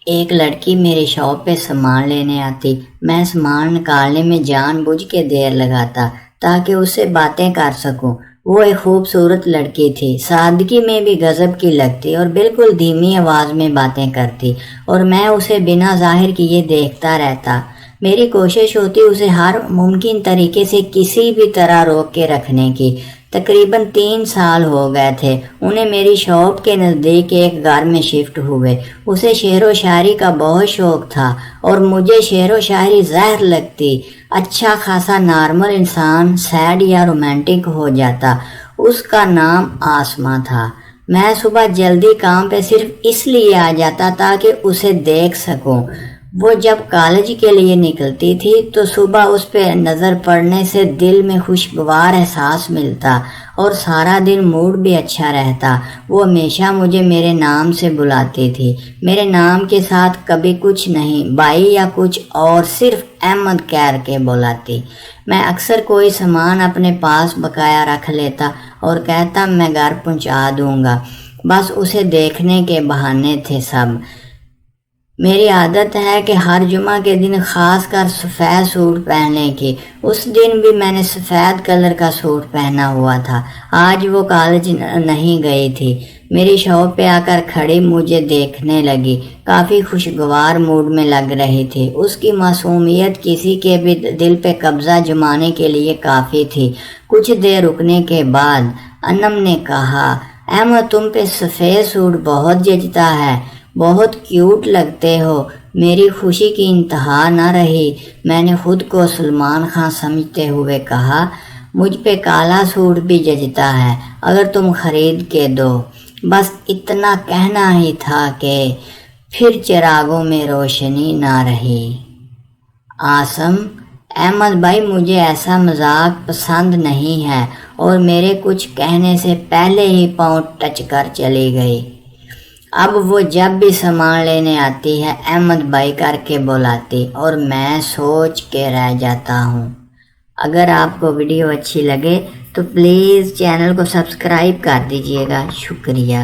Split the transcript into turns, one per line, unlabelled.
ایک لڑکی میری شاپ پہ سامان لینے آتی، میں سامان نکالنے میں جان بوجھ کے دیر لگاتا تاکہ اس سے باتیں کر سکوں۔ وہ ایک خوبصورت لڑکی تھی، سادگی میں بھی غضب کی لگتی اور بالکل دھیمی آواز میں باتیں کرتی، اور میں اسے بنا ظاہر کیے دیکھتا رہتا۔ میری کوشش ہوتی اسے ہر ممکن طریقے سے کسی بھی طرح روک کے رکھنے کی۔ تقریباً 3 سال ہو گئے تھے انہیں میری شاپ کے نزدیک ایک گھر میں شفٹ ہوئے۔ اسے شعر و شاعری کا بہت شوق تھا اور مجھے شعر و شاعری زہر لگتی۔ اچھا خاصا نارمل انسان سیڈ یا رومانٹک ہو جاتا۔ اس کا نام آسماں تھا۔ میں صبح جلدی کام پہ صرف اس لیے آ جاتا تاکہ اسے دیکھ سکوں۔ وہ جب کالج کے لیے نکلتی تھی تو صبح اس پہ نظر پڑنے سے دل میں خوشگوار احساس ملتا اور سارا دن موڈ بھی اچھا رہتا۔ وہ ہمیشہ مجھے میرے نام سے بلاتی تھی، میرے نام کے ساتھ کبھی کچھ نہیں، بھائی یا کچھ اور، صرف احمد کہہ کے بلاتی۔ میں اکثر کوئی سامان اپنے پاس بقایا رکھ لیتا اور کہتا میں گھر پہنچا دوں گا، بس اسے دیکھنے کے بہانے تھے سب۔ میری عادت ہے کہ ہر جمعہ کے دن خاص کر سفید سوٹ پہننے کی۔ اس دن بھی میں نے سفید کلر کا سوٹ پہنا ہوا تھا۔ آج وہ کالج نہیں گئی تھی۔ میری شاپ پہ آ کر کھڑی مجھے دیکھنے لگی، کافی خوشگوار موڈ میں لگ رہی تھی۔ اس کی معصومیت کسی کے بھی دل پہ قبضہ جمانے کے لیے کافی تھی۔ کچھ دیر رکنے کے بعد انم نے کہا، احمد تم پہ سفید سوٹ بہت جچتا ہے، بہت کیوٹ لگتے ہو۔ میری خوشی کی انتہا نہ رہی۔ میں نے خود کو سلمان خان سمجھتے ہوئے کہا، مجھ پہ کالا سوٹ بھی جچتا ہے اگر تم خرید کے دو۔ بس اتنا کہنا ہی تھا کہ پھر چراغوں میں روشنی نہ رہی۔ عاصم، احمد بھائی مجھے ایسا مذاق پسند نہیں ہے، اور میرے کچھ کہنے سے پہلے ہی پاؤں ٹچ کر چلی گئی۔ اب وہ جب بھی سامان لینے آتی ہے احمد بھائی کر کے بلاتی اور میں سوچ کے رہ جاتا ہوں۔ اگر آپ کو ویڈیو اچھی لگے تو پلیز چینل کو سبسکرائب کر دیجیے گا۔ شکریہ۔